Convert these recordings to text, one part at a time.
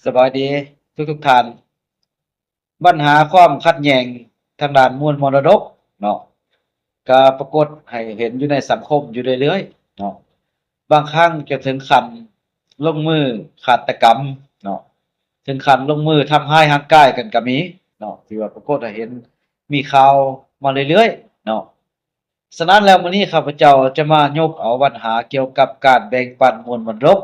สบายดีทุกท่านปัญหาความขัดแย้งทางด้านมวลมรดกเนาะก็ปรากฏให้เห็นอยู่ในสังคมอยู่เรื่อยๆเนาะบางครั้งจะถึงขั้นลงมือฆาตกรรมเนาะถึงขั้นลงมือทำร้ายร่างกายกันก็มีเนาะที่ว่าปรากฏให้เห็นมีข่าวมาเรื่อยๆเนาะฉะนั้นแล้วมื้อนี้ข้าพเจ้าจะมายกเอาปัญหาเกี่ยวกับการแบ่งปันมวลมรดก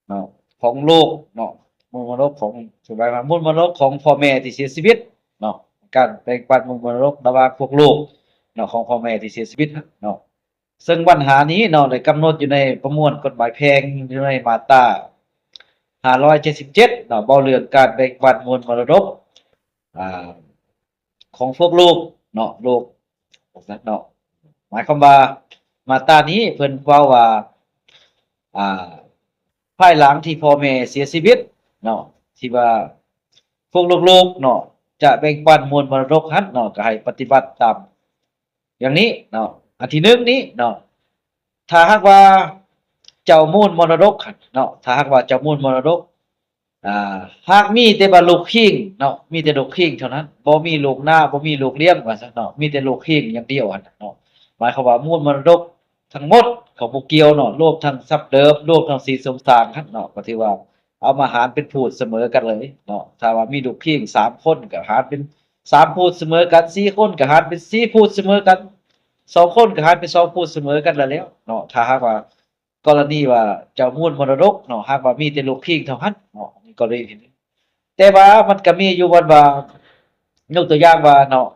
เนาะของโลกเนาะมลมนุษย์ของสบายมามลมนุษย์ของพ่อแม่ที่เสียชีวิตเนาะการแบ่งปันมลมนุษย์ระหว่างพวกลูกเนาะของพ่อแม่ที่เสียชีวิตเนาะซึ่งปัญหานี้เนาะได้กำหนดอยู่ในประมวลกฎหมายแพ่งอยู่ในมาตรา577เนาะเว้าเรื่องการแบ่งปันมวลมรดกอ่าของพวกลูกเนาะลูกเนาะหมายความว่ามาตรานี้เพิ่นเว้าว่าอ่า ภายหลังที่พ่อแม่เสียชีวิตเนาะที่ว่าพวกลูกๆเนาะจะแบ่งปันมวลมรดกนั้นเนาะก็ให้ปฏิบัติตามอย่างนี้เนาะอันที่หนึ่งนี้เนาะถ้าหากว่าเจ้ามูลมรดกเนาะถ้าหากว่าเจ้ามูลมรดกอ่าหากมีแต่ว่าลูกขิงเนาะมีแต่ลูกขิงเท่านั้นบ่มีลูกหน้าบ่มีลูกเลี้ยงว่าซั่นเนาะมีแต่ลูกขิงอย่างเดียวเนาะหมายความว่ามูลมรดก ทั้งหมดของบ่เกี่ยวเนาะรวมทั้งทรัพย์เดิมรวมทั้งสินสมทานครับเนาะก็ถือว่าเอามาหารเป็นพูดเสมอกันเลยเนาะถ้าว่ามีลูกพี่3คนก็หารเป็น3พูดเสมอกัน4คนก็หารเป็น4พูดเสมอกัน2คนก็หารเป็น2พูดเสมอกันแล้วเนาะถ้าหากว่ากรณีว่าเจ้ามูลมรดกเนาะหากว่ามีแต่ลูกพี่เท่านั้นเนาะนี่กรณีที่หนึ่งแต่ว่ามันก็มีอยู่ว่ายกตัวอย่างว่าเนาะ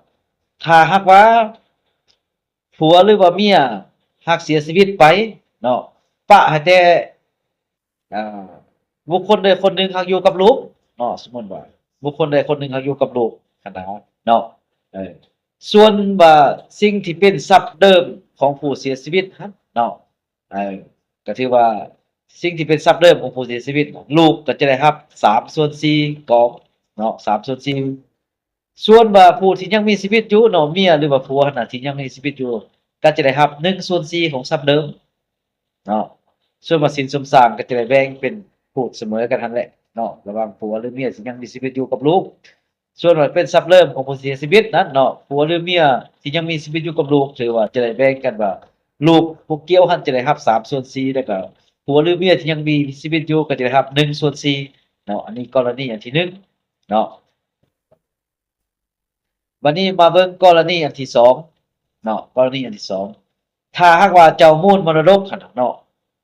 ถ้าหากว่าผัวหรือว่าเมีย หากเสียชีวิตไปเนาะปะให้แต่อ่าบุคคลใดคนหนึ่งหากอยู่กับลูกเนาะสมมุติว่าบุคคลใดคนหนึ่งหากอยู่กับลูกหั้นนะเนาะเออส่วนว่าสิ่งที่เป็นทรัพย์เดิมของผู้เสียชีวิตหั้นเนาะเออก็ถือว่าสิ่งที่เป็นทรัพย์เดิมของผู้เสียชีวิตลูกก็จะได้รับ3/4กองเนาะ3/4ส่วนว่าผู้ที่ยังมีชีวิตอยู่เนาะเมียหรือว่าผัวหั้นน่ะที่ยังมีชีวิตอยู่ ก็จะได้รับ1/4ของทรัพย์เดิมเนาะส่วนว่าสินสมทรานก็จะได้แบ่งเป็นพูดเสมอกันหั้นแหละเนาะระหว่างผัวหรือเมียที่ยังมีชีวิตอยู่กับลูกส่วนว่าเป็นทรัพย์เดิมของผู้เสียชีวิตนั้นเนาะผัวหรือเมียที่ยังมีชีวิตอยู่กับลูกถือว่าจะได้แบ่งกันว่าลูกผู้เกี่ยวหั้นจะได้รับ3/4แล้วก็ผัวหรือเมียที่ยังมีชีวิตอยู่ก็จะได้รับ1/4เนาะอันนี้กรณีอันที่1เนาะบัดนี้มาเบิ่งกรณีอันที่2เนาะกรณีอันที่2 ถ้าหากว่าเจ้ามูลมรดกหั้นน่ะเนาะ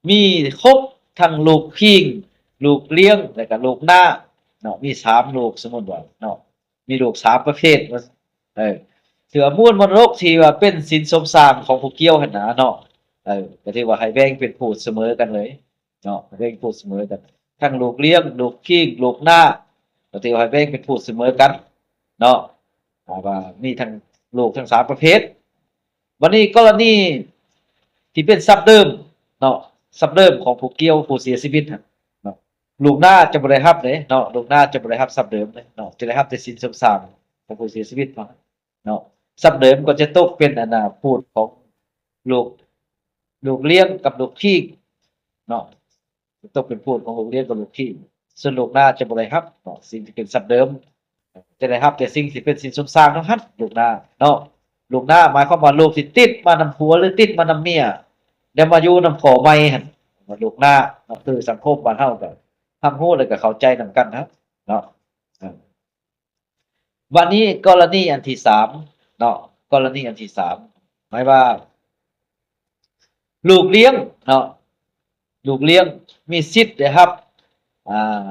มีครบทั้งลูกคิงลูกเลี้ยงแล้วก็ลูกน้าเนาะมี3ลูกสมมุติว่าเนาะมีลูก3ประเภทว่าเออถือว่ามูลมรดกที่ว่าเป็นสินสมทรัพย์ของผู้เกี่ยวหั้นน่ะเนาะก็ถือว่าให้แบ่งเป็นพูดเสมอกันเลยเนาะให้แบ่งพูดเสมอกันทั้งลูกเลี้ยงลูกคิงลูกน้าก็ถือว่าให้แบ่งเป็นพูดเสมอกันเนาะว่ามีทั้งลูกทั้ง3ประเภทบัดนี้กรณี ที่เป็นทรัพย์เดิมเนาะทรัพย์เดิมของผู้เกี่ยวผู้เสียชีวิตเนาะลูกหน้าจะบ่ได้รับเด้เนาะลูกหน้าจะบ่ได้รับทรัพย์เดิมเด้เนาะจะได้รับแต่สินสมทรัพย์ของผู้เสียชีวิตเนาะทรัพย์เดิมก็จะตกเป็นอันน่ะพูดของลูกลูกเลี้ยงกับลูกพี่เนาะจะตกเป็นพูดของลูกเลี้ยงกับลูกพี่ส่วนลูกหน้าจะบ่ได้รับเนาะสิ่งที่เป็นทรัพย์เดิมจะได้รับแต่สิ่งที่เป็นสินสมทรัพย์เท่านั้นลูกหน้าเนาะลูกหน้าหมายความว่าลูกที่ติดมานำผัวหรือติดมานำเมีย เดี๋ยวมาอยู่นำขอใหม่หั่นมาลูกหน้าเนาะคือสังคมบ้านเฮาก็รับรู้แล้วก็เข้าใจนำกันครับเนาะวันนี้กรณีอันที่3เนาะกรณีอันที่3หมายว่าลูกเลี้ยงเนาะลูกเลี้ยงมีสิทธิ์ได้รับอ่า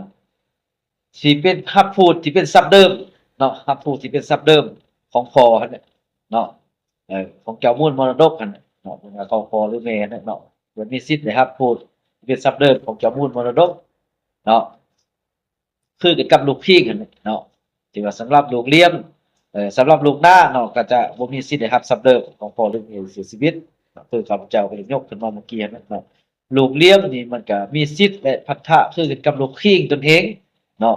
สิเป็นรับผู้ที่เป็นทรัพย์เดิมเนาะรับผู้ที่เป็นทรัพย์เดิมของพ่อหั่นแหละเนาะของเจ้ามูลมรดกหั่นน่ะเนาะบ่ว่าของพ่อหรือแม่นั่นเนาะเพิ่นมีสิทธิ์ได้รับผู้ที่เป็นทรัพย์เดิมของเจ้ามูลมรดกเนาะคือกันกับลูกพี่หั่นแหละเนาะที่ว่าสำหรับลูกเลี้ยงสำหรับลูกหน้าเนาะก็จะบ่มีสิทธิ์ได้รับทรัพย์เดิมของพ่อหรือแม่ที่เสียชีวิตเนาะคือข้าพเจ้าก็ได้ยกขึ้นมาเมื่อกี้นั่นเนาะลูกเลี้ยงนี่มันก็มีสิทธิ์และพันธะคือกันกับลูกพี่ตนเองเนาะ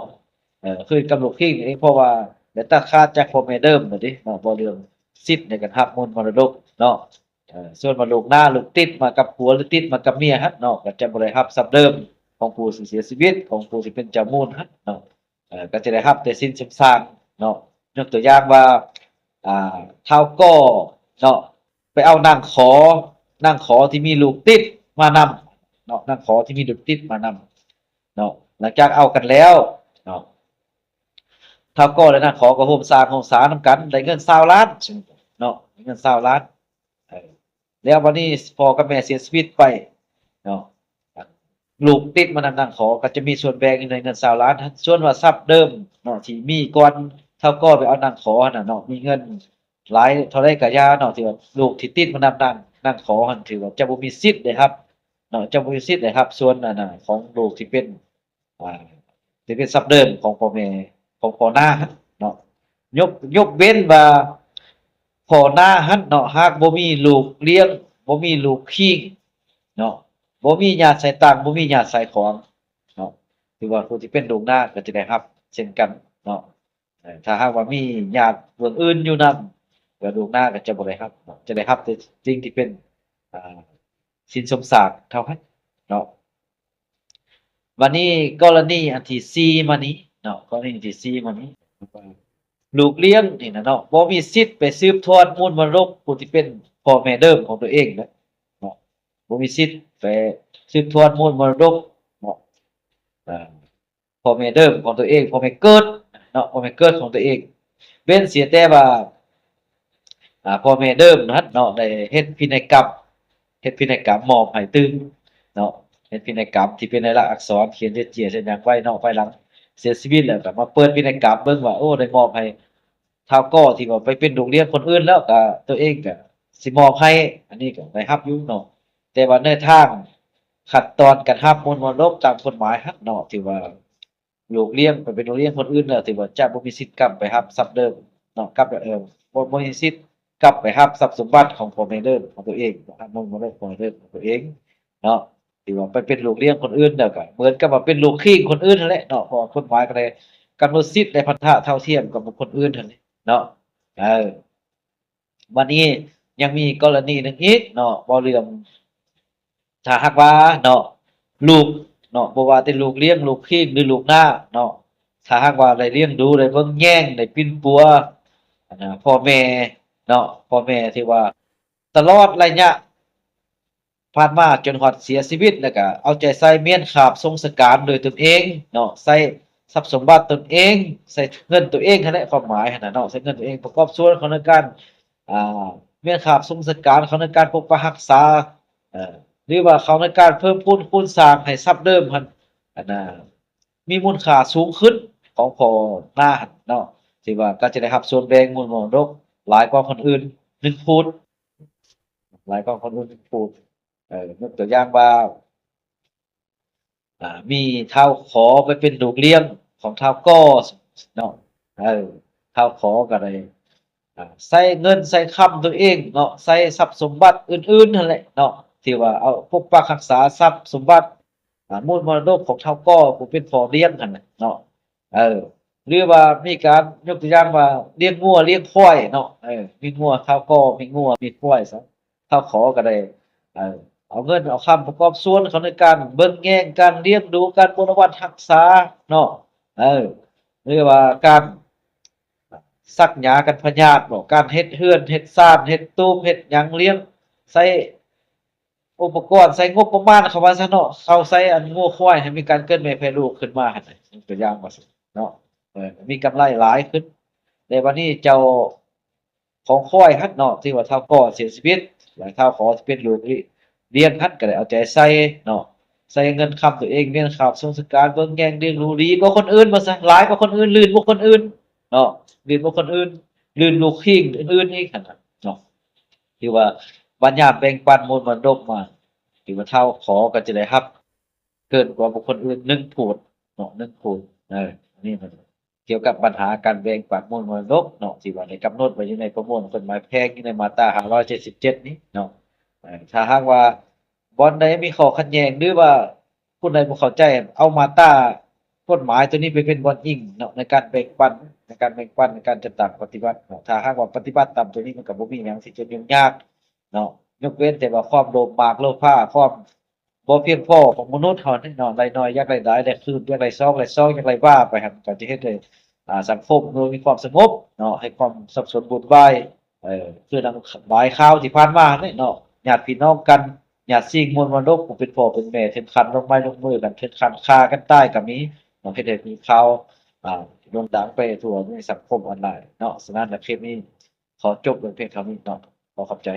คือกำหนดที่นี้เพราะว่าได้ตัดขาดจากพ่อแม่เดิมน่ะติเนาะบ่เรื่องสิทธิ์ในการรับมรดกเนาะส่วนว่าลูกหน้าลูกติดมากับผัวหรือติดมากับเมียครับเนาะก็จะบ่ได้รับทรัพย์เดิม ของผู้สิเสียชีวิตของผู้สิเป็นเจ้ามูลหั่นเนาะก็จะได้รับแต่สิ่งสร้างเนาะยกตัวอย่างว่าอ่ท้าวก่อเนาะไปเอานางขอที่มีลูกติดมานำเนาะนางขอที่มีลูกติดมานำเนาะหลังจากเอากันแล้วเนาะท้าวก่อและนางขอก็ร่วมสร้างโรงศาลนำกันได้เงิน20ล้านเนาะได้เงิน20ล้านเออแล้ววันนี้พ่อกับแม่เสียชีวิตไปเนาะ ลูกติดมานำนางขอก็จะมีส่วนแบ่งอยู่ในเงิน20ล้านส่วนว่าทรัพย์เดิมเนาะที่มีก่อนเท่าก็ไปเอานางขอหั่นน่ะเนาะมีเงินหลายเท่าใดก็อย่าเนาะที่ว่าลูกที่ติดมานำนางขอหั่นถือว่าจะบ่มีสิทธิ์ได้รับเนาะจะบ่มีสิทธิ์ได้รับส่วนนั้นน่ะของลูกที่เป็นอ่าที่เป็นทรัพย์เดิมของพ่อแม่ของพ่อหน้าหั่นเนาะยกเว้นว่าพ่อหน้าหั่นเนาะหากบ่มีลูกเลี้ยงบ่มีลูกคิงเนาะ บ่มีญาติใส่ต่างบ่มีญาติใส่ของเนาะถือว่าผู้ที่เป็นลูกหน้าก็จะได้รับเช่นกันเนาะถ้าหากว่ามีญาติเบื้องอื่นอยู่นำก็ลูกหน้าก็จะบ่ได้รับเนาะจะได้รับแต่สิ่งที่เป็นอ่าสินสมทรัพย์เท่านั้นเนาะวันนี้กรณีอันที่4มานี้เนาะกรณีที่4มานี้ลูกเลี้ยงนี่น่ะเนาะบ่มีสิทธิ์ไปสืบทอดมูลมรดกผู้ที่เป็นพ่อแม่เดิมของตัวเองนะเนาะบ่มีสิทธิ์ไปสืบทอดมูลมรดกเนาะอ่าพ่อแม่เดิมของตัวเองพ่อแม่เกิดเนาะพ่อแม่เกิดของตัวเองเว้นเสียแต่ว่าพ่อแม่เดิมนั้นเนาะได้เฮ็ดพินัยกรรมมอบให้ตึงเนาะเฮ็ดพินัยกรรมที่เป็นลายลักษณ์อักษรเขียนเฮ็ดเจียเฮ็ดหยังไว้เนาะภายหลังเสียชีวิตแล้วก็มาเปิดพินัยกรรมเบิ่งว่าโอ้ได้มอบให้ท้าวก่อที่ว่าไปเป็นลูกเลี้ยงคนอื่นแล้วก็ตัวเองก็สิมอบให้อันนี้ก็ได้รับอยู่เนาะแต่ว่าในทางขั้นตอนการรับมูลมรดกตามกฎหมายฮักเนาะที่ว่าลูกเลี้ยงไปเป็นลูกเลี้ยงคนอื่นแล้วที่ว่าจะบ่มีสิทธิ์กลับไปรับทรัพย์เดิมเนาะกลับบ่มีสิทธิ์กลับไปรับทรัพย์สมบัติของพ่อแม่เดิมของตัวเองรับมูลมรดกของเดิมของตัวเองเนาะที่ว่าไปเป็นลูกเลี้ยงคนอื่นแล้วก็เหมือนกับว่าเป็นลูกขี้คนอื่นนั่นแหละเนาะเพราะว่ากฎหมายก็ได้กำหนดสิทธิ์ได้พันธะเท่าเทียมกับบุคคลอื่นนั่นแหละเนาะเออวันนี้ยังมีกรณีหนึ่งอีกเนาะบ่เรื่อง ถ้าหากว่าเนาะลูกเนาะบ่ว่าแต่ลูกเลี้ยงลูกขี้หรือลูกหน้าเนาะถ้าหากว่าได้เลี้ยงดูได้เบิ่งแย่งได้ปิ้นปัวอันน่ะพ่อแม่เนาะพ่อแม่ที่ว่าตลอดระยะผ่านมาจนฮอดเสียชีวิตแล้วก็เอาใจใส่เมียนขาบทรงสการโดยตนเองเนาะใส่ทรัพย์สมบัติตนเองใส่เงินตัวเองนั่นแหละความหมายหั่นน่ะเนาะใส่เงินตัวเองประกอบส่วนของในการอ่าเมียนขาบทรงสการเขาในการปกปักรักษาเอ่อ หรือว่าเขาในการเพิ่มพูนคูณสร้างให้ทรัพย์เดิมหั้นอันน่ะมีมูลค่าสูงขึ้นของพ่อหน้าหั้นเนาะที่ว่าก็จะได้รับส่วนแบ่งมูลมรดกหลายกว่าคนอื่น1พูนหลายกว่าคนอื่น1พูนยกตัวอย่างว่ามีท้าวขอไปเป็นลูกเลี้ยงของท้าวก่อเนาะเออท้าวขอก็ได้ใช้เงินใช้คำตัวเองเนาะใช้ทรัพย์สมบัติอื่นๆนั่นแหละเนาะที่ว่าเอาปกปักรักษาทรัพย์สมบัติมูลมรดกของท้าวก่อผู้เป็นพ่อเลี้ยงหั่นน่ะเนาะเออหรือว่ามีการยกตัวอย่างว่าเลี้ยงงัวเลี้ยงควายเนาะมีงัวท้าวก่อมีงัวมีควายซะท้าวขอก็ได้เออ เอาเงินเอาคำประกอบส่วนเขาในการเบิ่งแย่งการเลี้ยงดูการบำบัดรักษาเนาะเออหรือว่าการซักหยากันพยาธิบ่การเฮ็ดเรือนเฮ็ดซ่านเฮ็ดตูมเฮ็ดหยังเลี้ยงใช้อุปกรณ์ใช้งบประมาณเข้าว่าซะเนาะเขาใช้อันงัวควายให้มีการเกิดแม่แพร่ลูกขึ้นมาหั่นน่ะยกตัวอย่างว่าซั่นเนาะมีกำไรหลายขึ้นแต่บัดนี้เจ้าของควายหั้นเนาะที่ว่าเฒ่าก่อเสียชีวิตแล้วเฒ่าขอที่เป็นลูกนี่ เรียนหัดก็ได้เอาใจใส่เนาะใส่เงินคำตัวเองเรียนข่าวสงสการเบิ่งแย่งเรียนรู้ดีกว่าคนอื่นว่าซะหลายกว่าคนอื่นลื่นกว่าคนอื่นเนาะลื่นกว่าคนอื่นลื่นลูกขิงอื่นๆอีกหั่นน่ะเนาะที่ว่าบัญญัติแบ่งปันมวลมรดกมาที่ว่าเท่าขอก็จะได้รับเกินกว่าบุคคลอื่น1โพดเนาะ1โพดอันนี้มันเกี่ยวกับปัญหาการแบ่งปันมวลมรดกเนาะที่ว่าได้กำหนดไว้อยู่ในประมวลกฎหมายแพ่งอยู่ในมาตรา577นี้เนาะ ถ้าหากว่าบ่อนใดมีข้อขัดแย้งหรือว่าผู้ใดบ่เข้าใจเอามาตรากฎหมายตัวนี้ไปเป็นบ่อนอิงเนาะในการแบ่งปันในการจัดตั้งปฏิบัติเนาะถ้าหากว่าปฏิบัติตามตัวนี้มันก็บ่มีหยังสิจะยุ่งยากเนาะยกเว้นแต่ว่าความโลภมากโลภะความ บ่เพียงพอของมนุษย์เฮานี่เนาะได้น้อยอยากได้หลายได้คืนอยากได้ซองได้ซองอยากได้ว่าไปหั่นก็สิเฮ็ดให้สังคมมีความสงบเนาะให้ความสับสนวุ่นวายคือดังหลายข่าวที่ผ่านมานี่เนาะญาติพี่น้องกันญาติซิ่งมวลมนุษย์ผู้เป็นพ่อเป็นแม่ถึงขั้นลงไม้ลงมือกันถึงขั้นฆ่ากันตายก็มีเนาะเฮ็ดให้มีข่าวโด่งดังไปทั่วในสังคมออนไลน์เนาะฉะนั้นแล้วคลิปนี้ขอจบลงเพียงเท่านี้เนาะขอขอบใจ